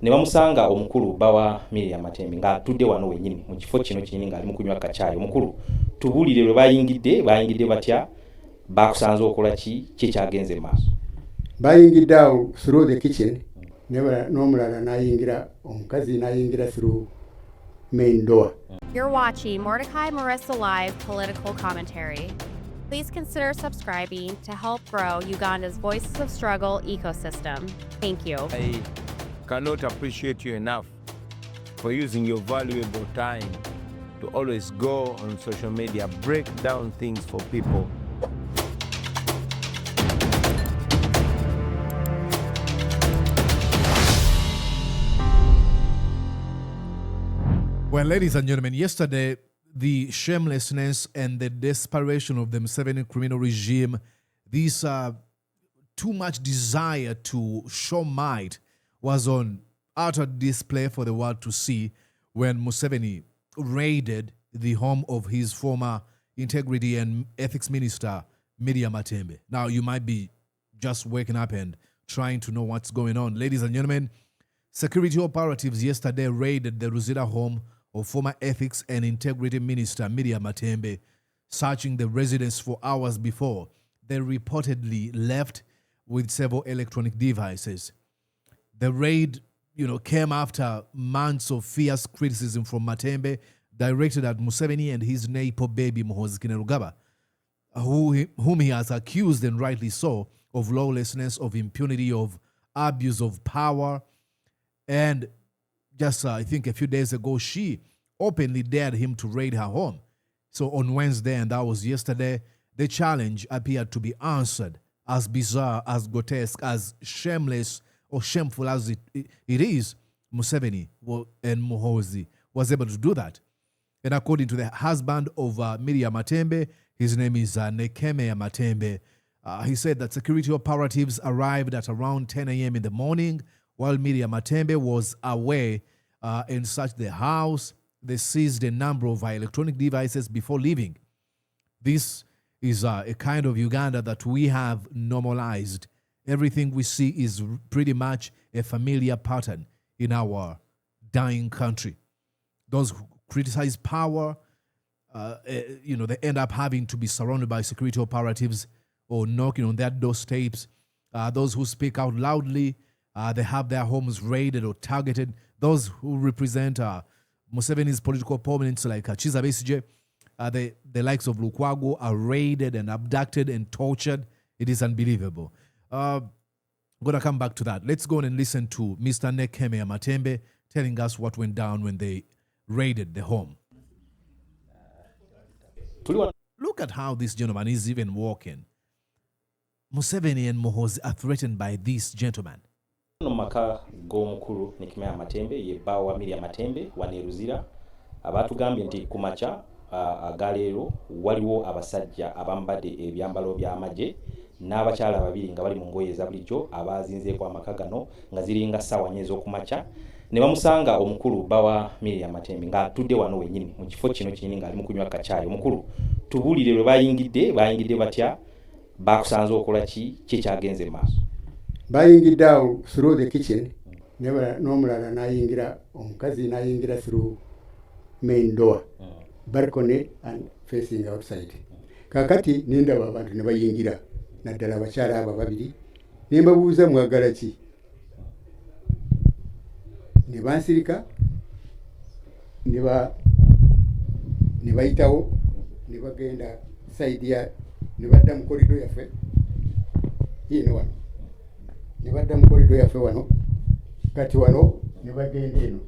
ne bamusanga omukulu bawa Miria Matembe nga atudde wano wenyini mu kifo kino kinyini nga ali mu kunywa kachaayi. Omukulu tubulire lwe bayingidde batya bakusanze okola ki kyagenze maaso. Bayingidde awo through the kitchen n'omulala n'ayingira omukazi n'ayingira through main door. You're watching Mordecai Marissa Live political commentary. Please consider subscribing to help grow Uganda's Voices of Struggle ecosystem. Thank you. I cannot appreciate you enough for using your valuable time to always go on social media, break down things for people. Well, ladies and gentlemen, yesterday, the shamelessness and the desperation of the Museveni criminal regime, this too much desire to show might, was on utter display for the world to see when Museveni raided the home of his former integrity and ethics minister, Miriam Matembe. Now, you might be just waking up and trying to know what's going on. Ladies and gentlemen, security operatives yesterday raided the Luzira home of former ethics and integrity minister Miria Matembe, searching the residence for hours before they reportedly left with several electronic devices. The raid, came after months of fierce criticism from Matembe directed at Museveni and his neighbor baby Muhoozi Kainerugaba, whom he has accused, and rightly so, of lawlessness, of impunity, of abuse of power. And just, I think a few days ago, she openly dared him to raid her home. So on Wednesday, and that was yesterday, the challenge appeared to be answered. As bizarre, as grotesque, as shameless or shameful as it is, Museveni and Muhoozi was able to do that. And according to the husband of Miria Matembe, his name is Nechemiah Matembe, he said that security operatives arrived at around 10 a.m. in the morning while Miria Matembe was away and searched the house. They seized a number of electronic devices before leaving. This is a kind of Uganda that we have normalized. Everything we see is pretty much a familiar pattern in our dying country. Those who criticize power, they end up having to be surrounded by security operatives or knocking on their doorsteps. Those who speak out loudly, they have their homes raided or targeted. Those who represent Museveni's political opponents like Chiza Besigye, the likes of Lukwago, are raided and abducted and tortured. It is unbelievable. I'm going to come back to that. Let's go on and listen to Mr. Nechemiah Matembe telling us what went down when they raided the home. Look at how this gentleman is even walking. Museveni and Muhoozi are threatened by this gentleman. Maka g'omukulu Nechemiah Matembe ye bba wa Miriam Matembe wa Luzira abatugambye nti kumacha agaleero waliwo abasajja abambadde ebyambalo by'amagye n'abakyala babiri nga bali mu ngoye eza bulijjo abazinzeeko amaka gano nga ziringa ssaawa nnyo ez'okumakya ne bamusanga omukulu bba wa Miriam Matembe nga atudde wano wenyini mu kifo kino kinyini nga ali mu kunywa kachaayi. Omukulu tubulire lwe bayingidde batya bakusanze okola ki kyagenze maaso. Bayingidde awo through the kitchen n'omulala n'ayingira omukazi n'ayingira through main door, balcony and facing outside. Kakati nindaba abantu ne bayingira naddala abakyala abo babiri ne mbabuuza mwagala ki, ne bansirika ne bayitawo ne bagenda side ya ne badda mu korido yaffe yino wano ne badda mu korido yaffe wano kati wano ne bagenda eno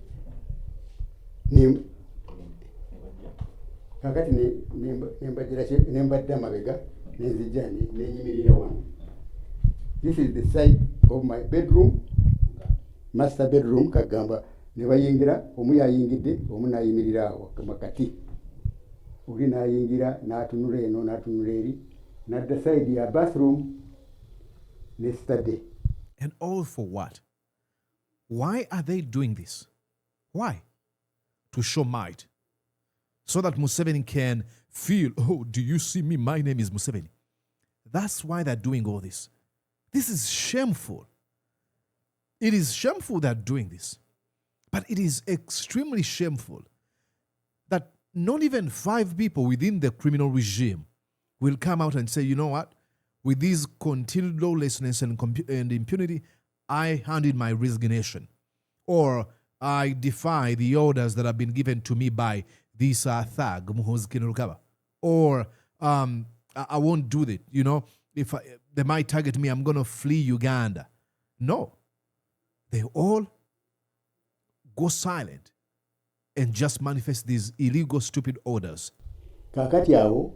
kakati ne mbadda amabega nenzijja nenyimirira wano. This is the side of my bedroom, master bedroom. Kagamba ne bayingira, omu yayingidde omu nayimirira awo makati, oli nayingira n'atunula eno n'atunula eri n'adda side ya bathroom yesterday. And all for what? Why are they doing this? Why? To show might. So that Museveni can feel, oh, do you see me? My name is Museveni. That's why they're doing all this. This is shameful. It is shameful they're doing this. But it is extremely shameful that not even 5 people within the criminal regime will come out and say, you know what, with this continued lawlessness and impunity, I hand in my resignation. Or I defy the orders that have been given to me by this thug, Muhoozi Kainerugaba. Or I won't do that. You know, if they might target me, I'm going to flee Uganda. No. They all go silent and just manifest these illegal, stupid orders. Kakati awo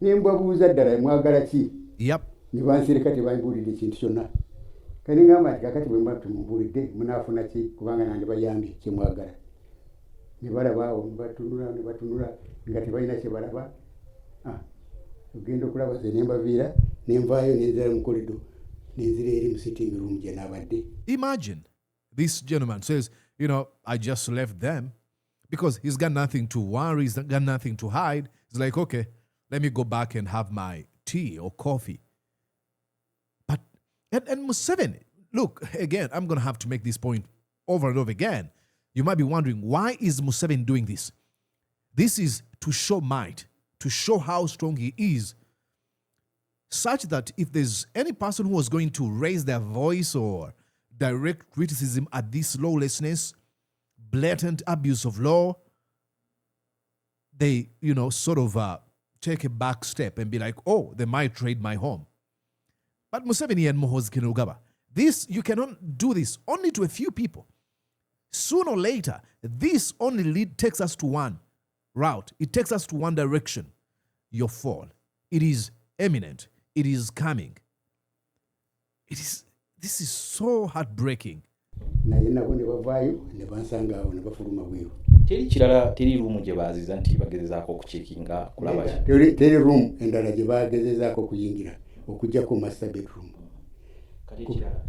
nimbabuuza ddala mwagala ki? Yep. Ne bansirika tebanbuulidde kintu kyonna. Kani ngamba nti kakati bwe mba tumubuulidde munaafuna ki kubanga nange bayambye kye mwagala. Ne balaba awo ne batunula nga tebalina kye balaba. Ogenda okulaba ze ne mbaviira ne nvaayo ne nzira mu kolido ne nzira eri mu sitting room gye naabadde. Imagine this gentleman says, you know, I just left them because he's got nothing to worry, he's got nothing to hide. It's like, okay, let me go back and have my tea or coffee. But, and Museveni, look, again, I'm going to have to make this point over and over again. You might be wondering, why is Museveni doing this? This is to show might, to show how strong he is, such that if there's any person who was going to raise their voice or direct criticism at this lawlessness, blatant abuse of law, they, you know, sort of take a back step and be like, oh, they might raid my home. But Museveni and Muhoozi Kainerugaba, you cannot do this only to a few people. Sooner or later, this only takes us to one route. It takes us to one direction. Your fall. It is imminent. It is coming. This is so heartbreaking. Naye nabo ne bavaayo ne bansanga awo ne bafuluma bweru. Teri kirala, teri rumu gye baaziza nti bagezezaako okucekinga kulaba ki? Teri room endala gye bagezezaako okuyingira okuggyako master bedroom. Kati kirala.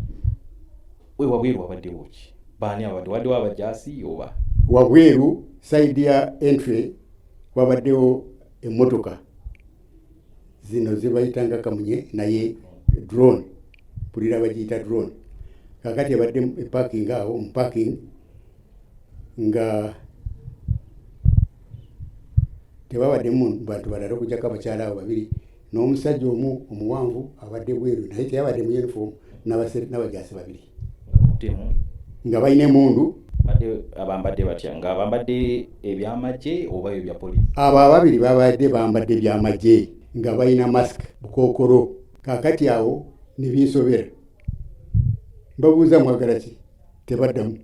Wabweru wabaddewo ki? Baani abadde? Waddewo abajaasi oba? Wabweru side ya entry wabaddewo emmotoka zino zibayitanga kamunye naye drone pulira bagiyita drone. Kakati abadde parking awo mu parking nga tebabaddemu bantu balala okujjako abakyala abo babiri n'omusajja omu omuwanvu abadde bweru naye teyabadde mu uniform n'abajaasi babiri nga balina emundu. Abambadde batya? Nga bambadde ebyamagye oba ebya poliisi? Abo ababiri babadde bambadde ebyamagye nga balina mask bukookolo. Kakati awo ne binsobera. Mbabuuza mwagala ki? Tebaddamu.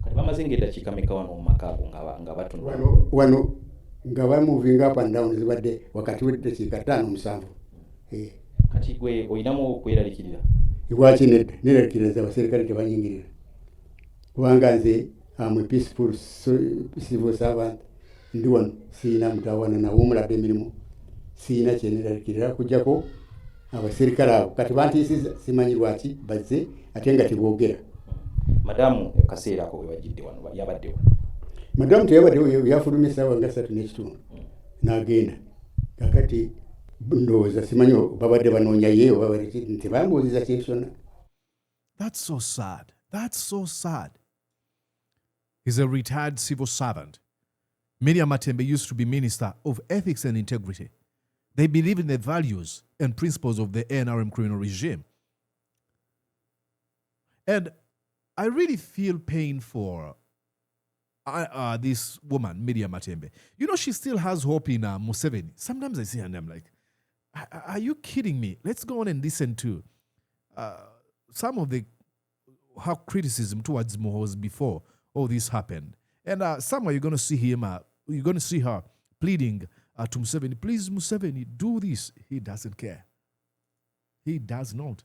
Kati bamaze ng'eddakiika mmeka wano mu maka ago nga batunula? Wano nga bamoving up and down zibadde wakati w'eddakiika 5-7. Kati gwe olinamu okweraliikirira? Lwaki nedda neraliikiriza abaserikale tebanyingirira kubanga nze am peaceful civil servant. Ndi wano siina mutawaana nawo omulabde emirimu siina kyeneraliikirira kujjako abaserikale abo kati bantiisiza simanyi lwaki bazze ate nga teboogera. Madamu kaseera ako webajjidde wano yabaddewo? Madamu teyabaddewo, yafulumya essaawa nga 3:30 n'agenda. Kakati ndowooza simanyi babadde banoonya ye oba nti bambuuziza kintu kyonna. That's so sad. That's so sad. He's a retired civil servant. Miria Matembe used to be Minister of Ethics and Integrity. They believe in the values and principles of the NRM criminal regime. And I really feel pain for this woman, Miria Matembe. You know, she still has hope in Museveni. Sometimes I see her and I'm like, are you kidding me? Let's go on and listen to some of her criticism towards Muhoozi before all this happened. And somewhere you're going to see him, you're going to see her pleading to Museveni, please, Museveni, do this. He doesn't care. He does not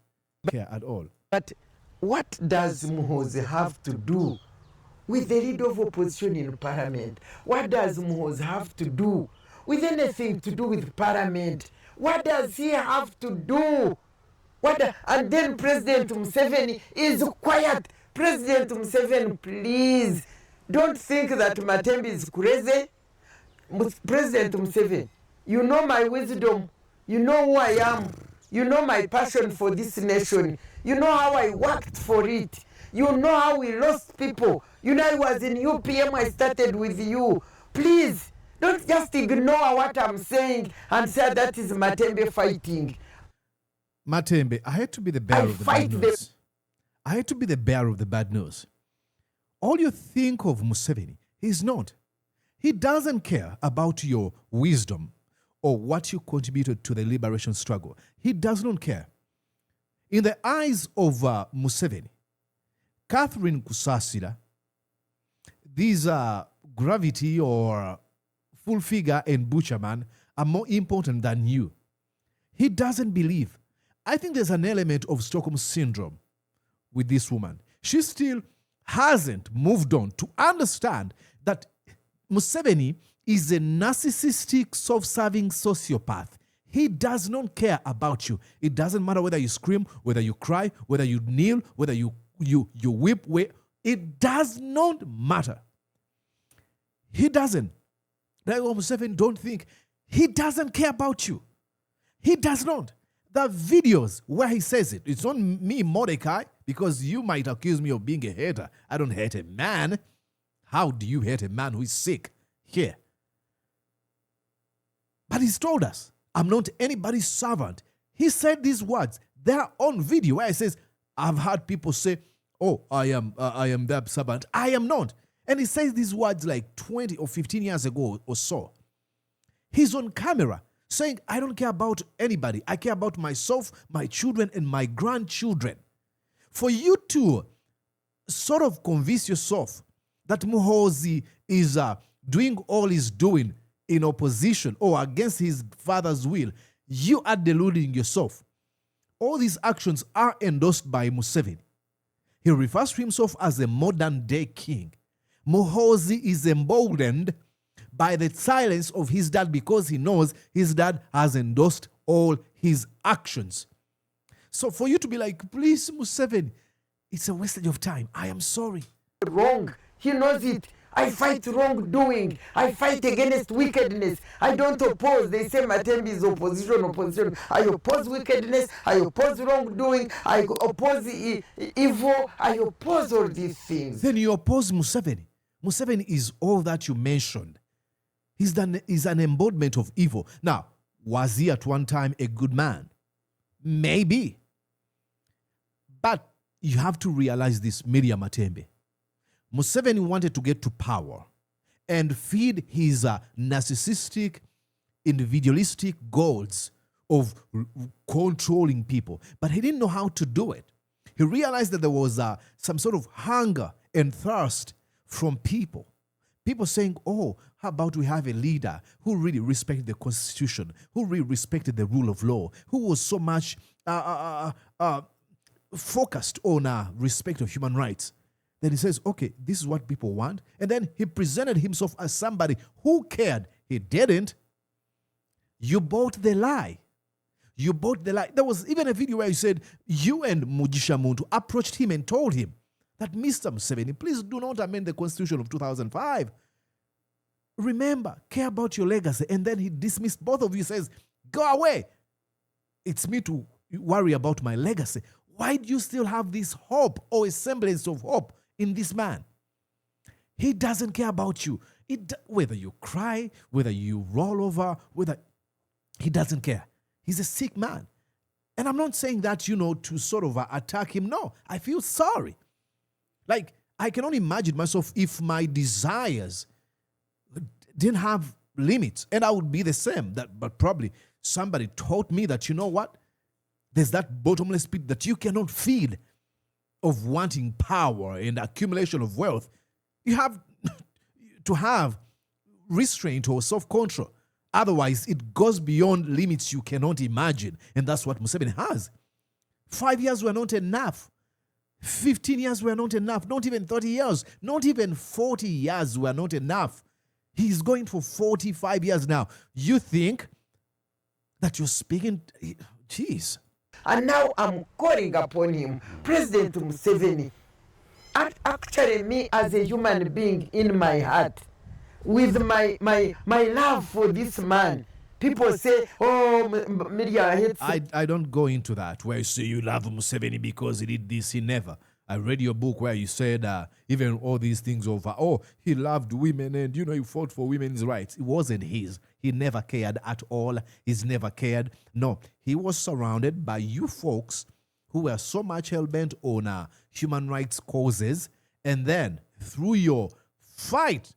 care at all. But what does Muhoozi have to do with the leader of opposition in parliament? What does Muhoozi have to do with anything to do with parliament? What does he have to do? And then President Museveni is quiet. President Museveni, please, don't think that Matembe is crazy. President Museveni, you know my wisdom. You know who I am. You know my passion for this nation. You know how I worked for it. You know how we lost people. You know, I was in UPM, I started with you. Please, don't just ignore what I'm saying and say that is Matembe fighting. Matembe, I hate to be the bearer of the bad news. I hate to be the bearer of the bad news. All you think of Museveni, he's not. He doesn't care about your wisdom or what you contributed to the liberation struggle. He does not care. In the eyes of Museveni, Catherine Kusasira, these Gravity or Full Figure and Butcherman are more important than you. He doesn't believe. I think there's an element of Stockholm Syndrome with this woman. She still hasn't moved on to understand that Museveni is a narcissistic, self-serving sociopath. He does not care about you. It doesn't matter whether you scream, whether you cry, whether you kneel, whether you whip. It does not matter. He doesn't. Like Museveni, don't think. He doesn't care about you. He does not. The videos where he says it, it's not me, Mordecai, because you might accuse me of being a hater. I don't hate a man. How do you hate a man who is sick? Here. But he's told us, I'm not anybody's servant. He said these words. They're on video where he says, I've heard people say, oh, I am their servant. I am not. And he says these words like 20 or 15 years ago or so. He's on camera saying, I don't care about anybody. I care about myself, my children, and my grandchildren. For you to sort of convince yourself that Muhoozi is doing all he's doing in opposition or against his father's will, you are deluding yourself. All these actions are endorsed by Museveni. He refers to himself as a modern-day king. Muhoozi is emboldened by the silence of his dad because he knows his dad has endorsed all his actions. So for you to be like, please, Museveni, it's a wastage of time. I am sorry. Wrong. He knows it. I fight wrongdoing. I fight against wickedness. I don't oppose. They say Matembe is opposition. I oppose wickedness. I oppose wrongdoing. I oppose evil. I oppose all these things. Then you oppose Museveni. Museveni is all that you mentioned. He's an embodiment of evil. Now, was he at one time a good man? Maybe. But you have to realize this, Miria Matembe. Museveni wanted to get to power and feed his narcissistic, individualistic goals of controlling people. But he didn't know how to do it. He realized that there was some sort of hunger and thirst from people. People saying, oh, how about we have a leader who really respected the Constitution, who really respected the rule of law, who was so much focused on respect of human rights. Then he says, okay, this is what people want. And then he presented himself as somebody who cared. He didn't. You bought the lie. You bought the lie. There was even a video where you said you and Mugisha Muntu approached him and told him that, Mr. Museveni, please do not amend the Constitution of 2005. Remember, care about your legacy. And then he dismissed both of you, says, go away. It's me to worry about my legacy. Why do you still have this hope or a semblance of hope in this man? He doesn't care about you. Whether you cry, whether you roll over, he doesn't care. He's a sick man. And I'm not saying that, to sort of attack him. No, I feel sorry. Like, I can only imagine myself if my desires didn't have limits. And I would be the same. But probably somebody taught me that, you know what? There's that bottomless pit that you cannot feed of wanting power and accumulation of wealth. You have to have restraint or self-control. Otherwise, it goes beyond limits you cannot imagine. And that's what Museveni has. 5 years were not enough. 15 years were not enough. Not even 30 years. Not even 40 years were not enough. He's going for 45 years now. You think that you're speaking... Jeez. And now I'm calling upon him, President Museveni, actually me as a human being in my heart, with my love for this man. People say, oh, Miria hates... I don't go into that, where you say you love Museveni because he did this, he never. I read your book where you said even all these things over, oh, he loved women and, you know, he fought for women's rights. It wasn't his. He never cared at all. He's never cared. No, he was surrounded by you folks who were so much hell-bent on human rights causes. And then through your fight,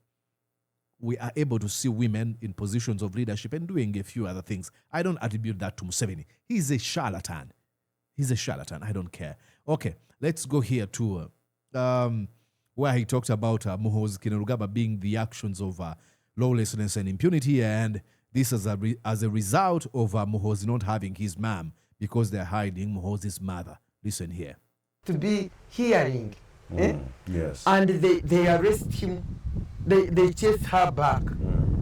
we are able to see women in positions of leadership and doing a few other things. I don't attribute that to Museveni. He's a charlatan. He's a charlatan. I don't care. Okay, let's go here to where he talked about Muhoozi Kainerugaba being the actions of lawlessness and impunity, and this is as a result of Muhoozi not having his mom because they're hiding Muhoozi's mother. Listen here. To be hearing. Yes. And they arrest him. They chase her back.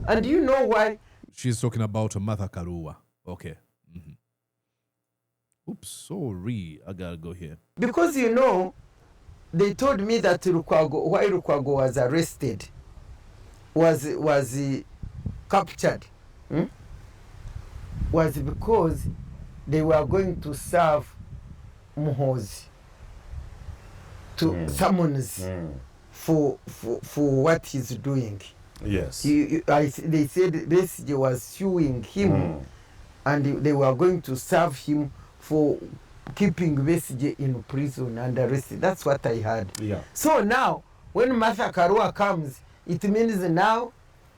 And do you know why? She's talking about Martha Karua. Okay. Oops, sorry. I gotta go here. Because, you know, they told me that why Lukwago was arrested, was captured, was because they were going to serve Muhoozi to summons for what he's doing. Yes. They said Besigye was suing him, and they were going to serve him for keeping Besigye in prison and arrested. That's what I heard. Yeah. So now, when Martha Karua comes, it means now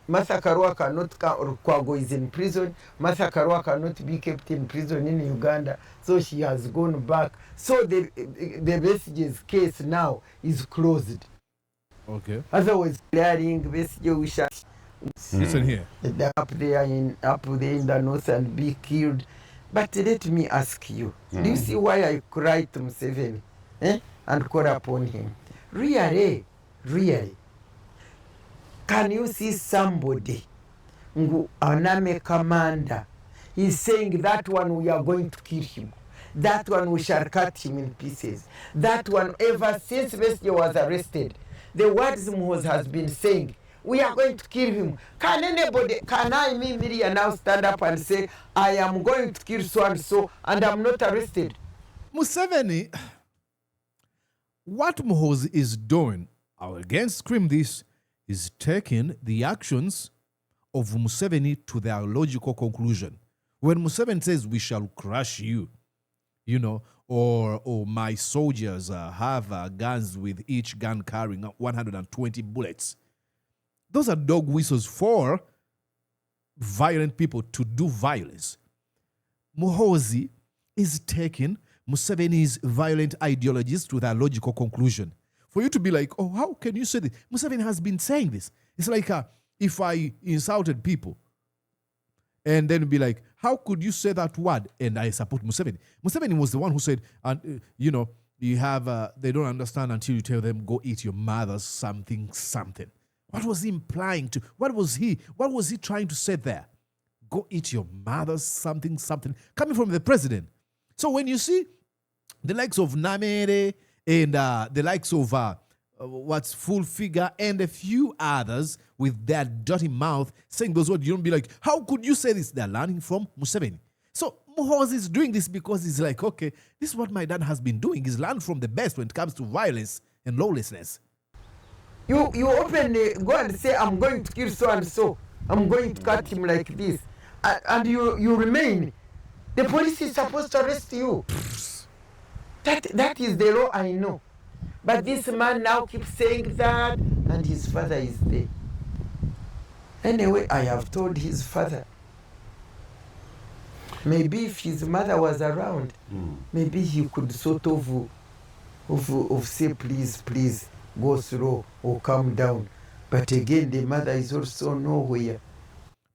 Martha Karua cannot, Kwago is in prison. Martha Karua cannot be kept in prison in Uganda. So she has gone back. So the Besigye's case now is closed. Okay. Otherwise, clearing Besigye, we shall Listen here. up there in the north and be killed. But let me ask you, do you see why I cry to Museveni and call upon him? Really, can you see somebody who aname commander is saying that one we are going to kill him, that one we shall cut him in pieces, that one ever since Besigye was arrested, the words Muhoozi has been saying, we are going to kill him. Can anybody, can I, me, Miria, now stand up and say, I am going to kill so and so, and I'm not arrested? Museveni, what Muhoozi is doing, I again scream this, is taking the actions of Museveni to their logical conclusion. When Museveni says, we shall crush you, you know, or my soldiers have guns with each gun carrying 120 bullets, those are dog whistles for violent people to do violence. Muhoozi is taking Museveni's violent ideologies to their logical conclusion. For you to be like, oh, how can you say this? Museveni has been saying this. It's like if I insulted people and then be like, how could you say that word? And I support Museveni. Museveni was the one who said, you know, you have, they don't understand until you tell them, go eat your mother's something. What was he implying to? What was he trying to say there? Go eat your mother's something. Coming from the president. So when you see the likes of Namere and the likes of what's Full Figure and a few others with their dirty mouth saying those words, you don't be like, how could you say this? They're learning from Museveni. So Muhoozi is doing this because he's like, okay, this is what my dad has been doing. He's learned from the best when it comes to violence and lawlessness. You openly go and say, I'm going to kill so and so. I'm going to cut him like this. And you remain. The police is supposed to arrest you. That is the law, I know. But this man now keeps saying that, and his father is there. Anyway, I have told his father. Maybe if his mother was around, maybe he could sort of say, please, go slow or calm down. But again, the mother is also nowhere.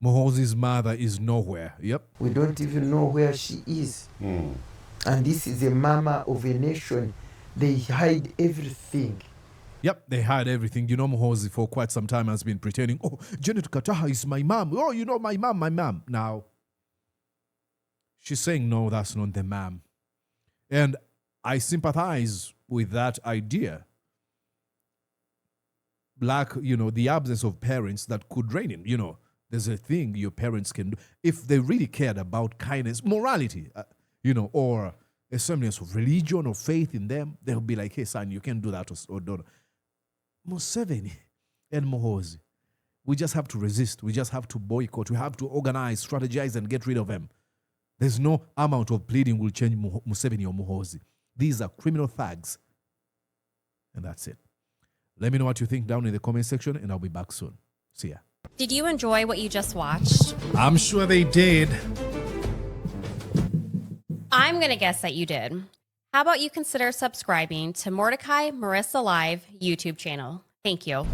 Muhoozi's mother is nowhere. Yep. We don't even know where she is. And this is a mama of a nation. They hide everything. Yep, they hide everything. You know, Muhoozi for quite some time has been pretending, oh, Janet Kataha is my mom. Oh, you know, my mom. Now, she's saying, no, that's not the mom. And I sympathize with that idea. Like, you know, the absence of parents that could reign in, you know, there's a thing your parents can do. If they really cared about kindness, morality, you know, or a semblance of religion or faith in them, they'll be like, hey, son, you can't do that or don't. Museveni and Muhoozi, we just have to resist. We just have to boycott. We have to organize, strategize, and get rid of them. There's no amount of pleading will change Museveni or Muhoozi. These are criminal thugs. And that's it. Let me know what you think down in the comment section, and I'll be back soon. See ya. Did you enjoy what you just watched? I'm sure they did. I'm going to guess that you did. How about you consider subscribing to Mordecai Marissa Live YouTube channel? Thank you.